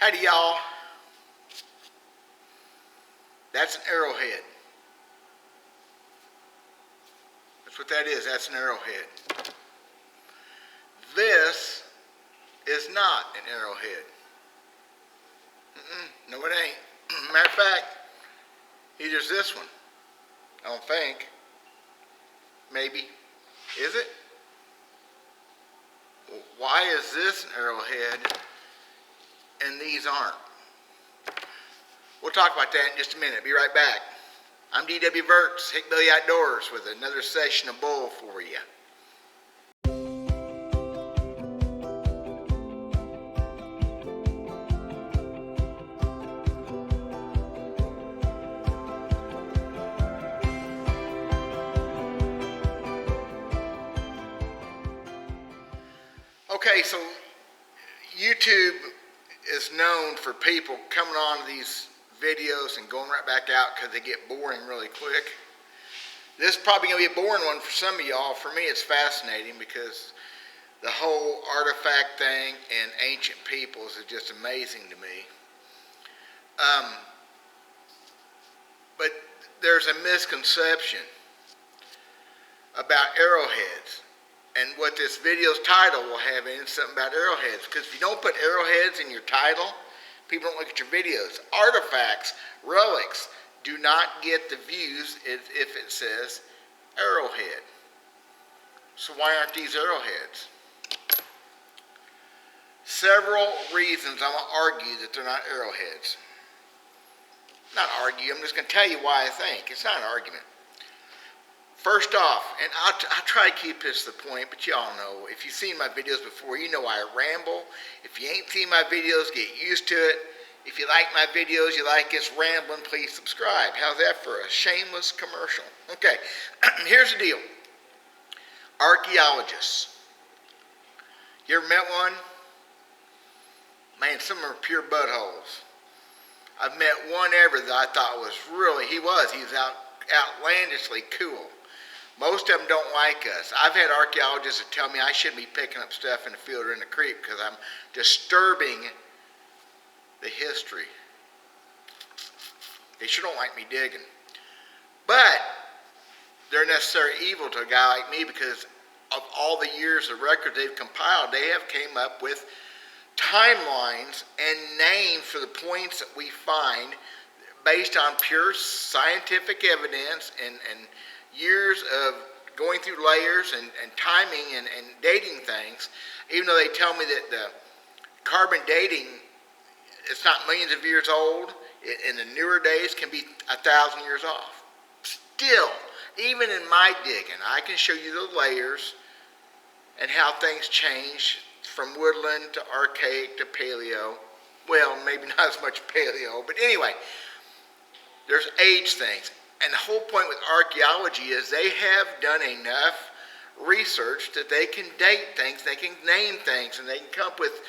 Howdy y'all. That's an arrowhead. That's what that is. That's an arrowhead. This is not an arrowhead. No, it ain't. Matter of fact, either is this one. I don't think. Maybe. Is it? Why is this an arrowhead and these aren't? We'll talk about that in just a minute. Be right back. I'm D.W. Verts, Hickbilly Outdoors, with another session of bull for you. Okay, so YouTube is known for people coming on to these videos and going right back out because they get boring really quick. This is probably going to be a boring one for some of y'all. For me, it's fascinating because the whole artifact thing and ancient peoples is just amazing to me. But there's a misconception about arrowheads. And what this video's title will have in something about arrowheads. Because if you don't put arrowheads in your title, people don't look at your videos. Artifacts, relics, do not get the views if it says arrowhead. So why aren't these arrowheads? Several reasons I'm going to argue that they're not arrowheads. Not argue, I'm just going to tell you why I think. It's not an argument. First off, and I'll try to keep this to the point, but y'all know, if you've seen my videos before, you know I ramble. If you ain't seen my videos, get used to it. If you like my videos, you like us rambling, please subscribe. How's that for a shameless commercial? Okay, here's the deal. Archaeologists. You ever met one? Man, some are pure buttholes. I've met one ever that I thought was really, he was outlandishly cool. Most of them don't like us. I've had archaeologists that tell me I shouldn't be picking up stuff in the field or in the creek because I'm disturbing the history. They sure don't like me digging. But they're necessary evil to a guy like me because of all the years of records they've compiled. They have came up with timelines and names for the points that we find based on pure scientific evidence and years of going through layers and timing and dating things, even though they tell me that the carbon dating, it's not millions of years old, in the newer days can be 1,000 years off. Still, even in my digging, I can show you the layers and how things change from woodland to archaic to paleo. Well, maybe not as much paleo, but anyway, there's age things. And the whole point with archaeology is they have done enough research that they can date things, they can name things, and they can come up with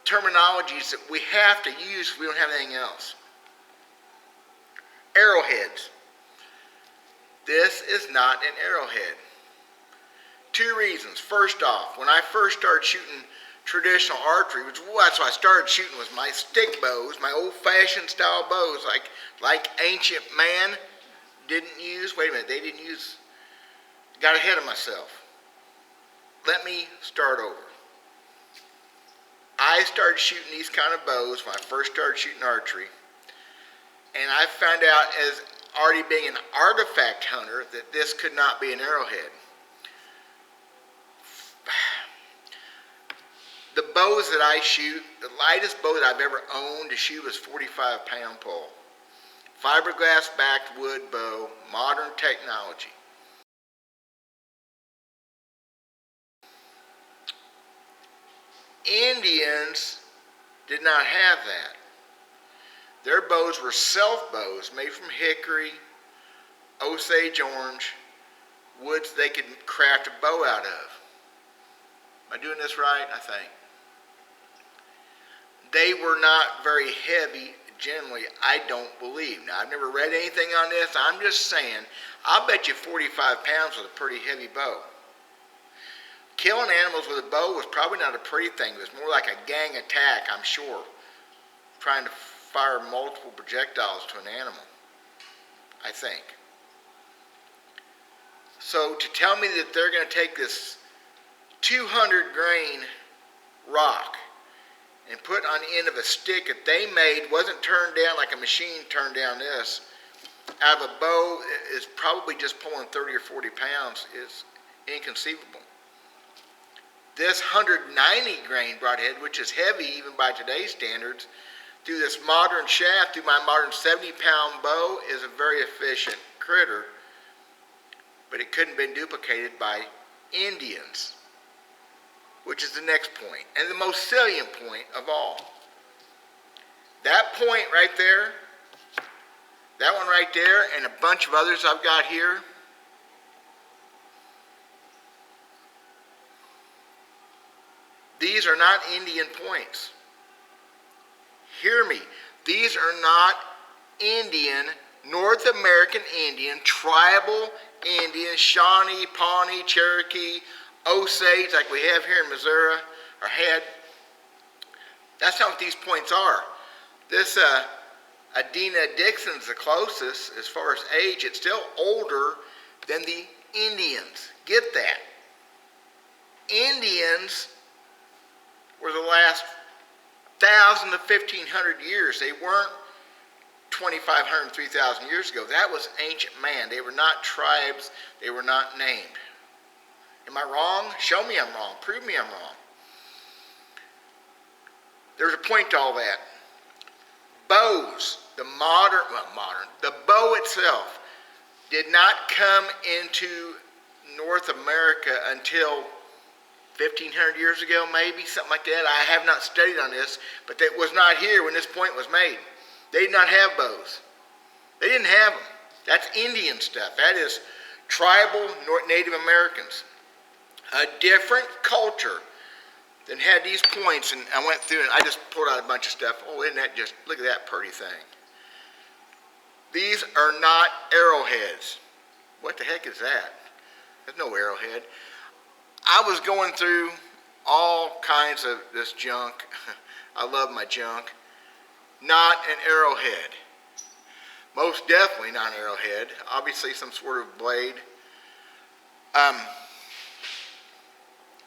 terminologies that we have to use if we don't have anything else. Arrowheads. This is not an arrowhead. Two reasons. First off, when I first started shooting traditional archery, which that's what I started shooting, was my stick bows, my old-fashioned style bows, like ancient man didn't use. Wait a minute, they didn't use. Got ahead of myself. Let me start over. I started shooting these kind of bows when I first started shooting archery, and I found out as already being an artifact hunter that this could not be an arrowhead. The bows that I shoot, the lightest bow that I've ever owned to shoot was 45-pound pole. Fiberglass backed wood bow, modern technology. Indians did not have that. Their bows were self bows made from hickory, Osage orange, woods they could craft a bow out of. Am I doing this right? I think. They were not very heavy generally, I don't believe. Now, I've never read anything on this. I'm just saying, I'll bet you 45 pounds was a pretty heavy bow. Killing animals with a bow was probably not a pretty thing. It was more like a gang attack, I'm sure. trying to fire multiple projectiles to an animal, I think. So to tell me that they're going to take this 200 grain rock and put on the end of a stick that they made, wasn't turned down like a machine turned down this, out of a bow is probably just pulling 30 or 40 pounds is inconceivable. This 190 grain broadhead, which is heavy even by today's standards, through this modern shaft, through my modern 70-pound bow, is a very efficient critter, but it couldn't have been duplicated by Indians, which is the next point, and the most salient point of all. That point right there, that one right there, and a bunch of others I've got here, these are not Indian points. Hear me. These are not Indian, North American Indian, tribal Indian, Shawnee, Pawnee, Cherokee, Osage, like we have here in Missouri, or had. That's not what these points are. This Adina Dixon's the closest as far as age. It's still older than the Indians. Get that. Indians were the last 1,000 to 1,500 years. They weren't 2,500, 3,000 years ago. That was ancient man. They were not tribes. They were not named. Am I wrong? Show me I'm wrong. Prove me I'm wrong. There's a point to all that. Bows, the bow itself did not come into North America until 1,500 years ago, maybe, something like that. I have not studied on this, but that was not here when this point was made. They did not have bows. They didn't have them. That's Indian stuff. That is tribal Native Americans. A different culture than had these points, and I went through and I just pulled out a bunch of stuff. Oh, isn't that just, look at that pretty thing. These are not arrowheads. What the heck is that? There's no arrowhead. I was going through all kinds of this junk. I love my junk. Not an arrowhead. Most definitely not an arrowhead. Obviously some sort of blade.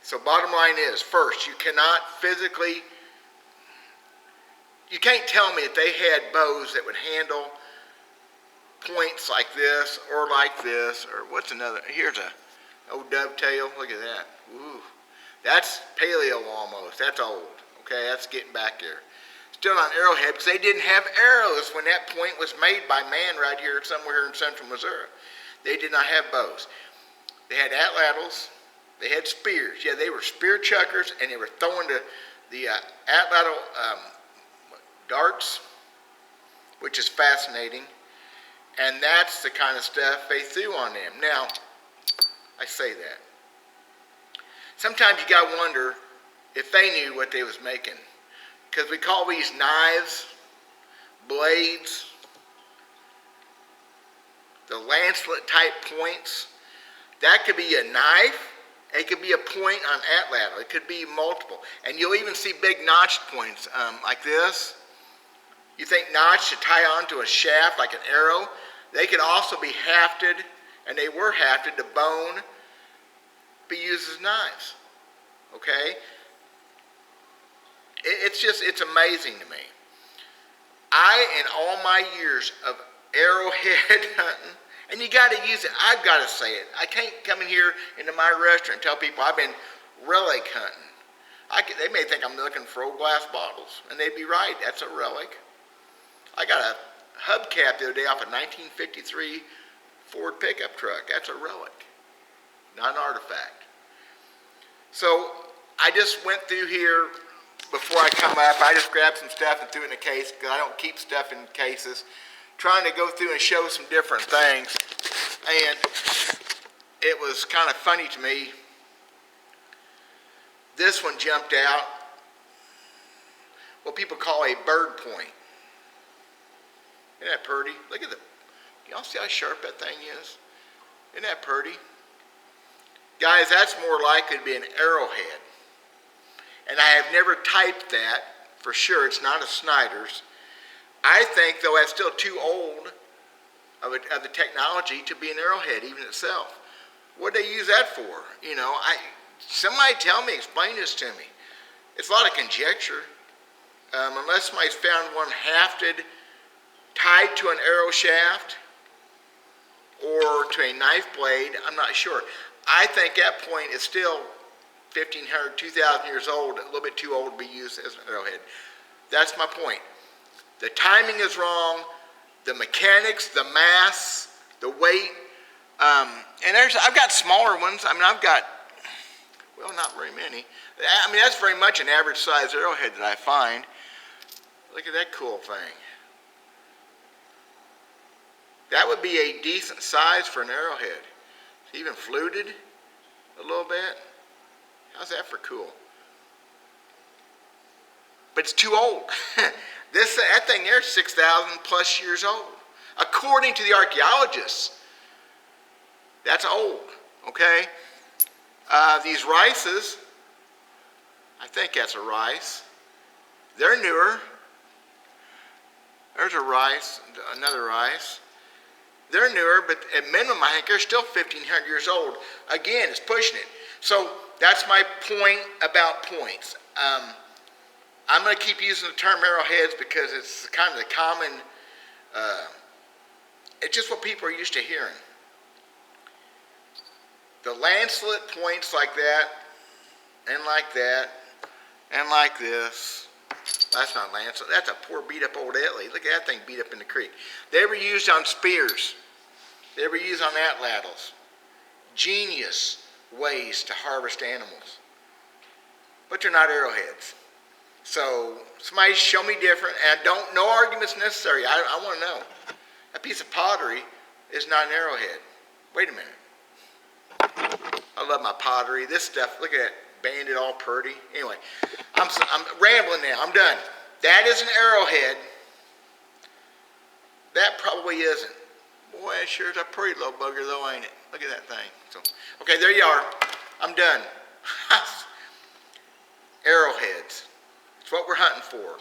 So bottom line is, first, you can't tell me that they had bows that would handle points like this, or what's another, here's a old dovetail, look at that. Ooh, that's paleo almost, that's old, okay, that's getting back there. Still not an arrowhead, because they didn't have arrows when that point was made by man right here somewhere in central Missouri. They did not have bows. They had atlatls. They had spears. Yeah, they were spear chuckers, and they were throwing the atlatl darts, which is fascinating. And that's the kind of stuff they threw on them. Now, I say that. Sometimes you got to wonder if they knew what they was making. Because we call these knives, blades, the lancelet type points. That could be a knife. It could be a point on atlatl. It could be multiple. And you'll even see big notched points like this. You think notched to tie onto a shaft like an arrow. They could also be hafted, and they were hafted to bone, be used as knives. Okay? It's amazing to me. In all my years of arrowhead hunting, and you got to use it. I've got to say it. I can't come in here into my restaurant and tell people I've been relic hunting. They may think I'm looking for old glass bottles, and they'd be right. That's a relic. I got a hubcap the other day off a 1953 Ford pickup truck. That's a relic, not an artifact. So I just went through here before I come up. I just grabbed some stuff and threw it in a case because I don't keep stuff in cases. Trying to go through and show some different things, and it was kind of funny to me. This one jumped out, what people call a bird point. Isn't that pretty? Look at y'all see how sharp that thing is? Isn't that pretty? Guys, that's more likely to be an arrowhead. And I have never typed that for sure. It's not a Snyder's. I think, though, that's still too old of the technology to be an arrowhead even itself. What do they use that for? Somebody tell me, explain this to me. It's a lot of conjecture. Unless somebody's found one hafted, tied to an arrow shaft, or to a knife blade, I'm not sure. I think that point is still 1,500, 2,000 years old, a little bit too old to be used as an arrowhead. That's my point. The timing is wrong, the mechanics, the mass, the weight, and I've got smaller ones. I've got, not very many. That's very much an average size arrowhead that I find. Look at that cool thing. That would be a decent size for an arrowhead. It's even fluted a little bit. How's that for cool? But it's too old. That thing there is 6,000 plus years old. According to the archaeologists, that's old, okay? These rices, I think that's a rice. They're newer. There's a rice, another rice. They're newer, but at minimum, I think they're still 1,500 years old. Again, it's pushing it. So that's my point about points. I'm going to keep using the term arrowheads because it's kind of the common, it's just what people are used to hearing. The lancelet points like that, and like that, and like this. That's not lancelet. That's a poor beat up old Italy. Look at that thing beat up in the creek. They were used on spears. They were used on atlatls. Genius ways to harvest animals. But they're not arrowheads. So somebody show me different, and no arguments necessary. I want to know. A piece of pottery is not an arrowhead. Wait a minute. I love my pottery. This stuff, look at that, banded all pretty. Anyway, I'm rambling now. I'm done. That is an arrowhead. That probably isn't. Boy, it sure is a pretty little bugger though, ain't it? Look at that thing. So, okay, there you are. I'm done. Arrowheads. It's what we're hunting for.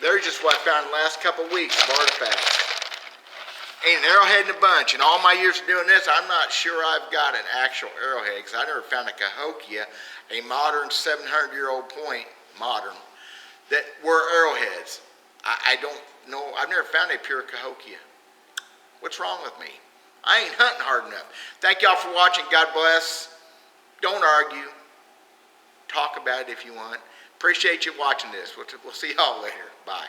They're just what I found in the last couple of weeks of artifacts. Ain't an arrowhead in a bunch. In all my years of doing this, I'm not sure I've got an actual arrowhead because I never found a Cahokia, a modern 700-year-old point, modern, that were arrowheads. I don't know. I've never found a pure Cahokia. What's wrong with me? I ain't hunting hard enough. Thank y'all for watching. God bless. Don't argue. Talk about it if you want. Appreciate you watching this. We'll see y'all later. Bye.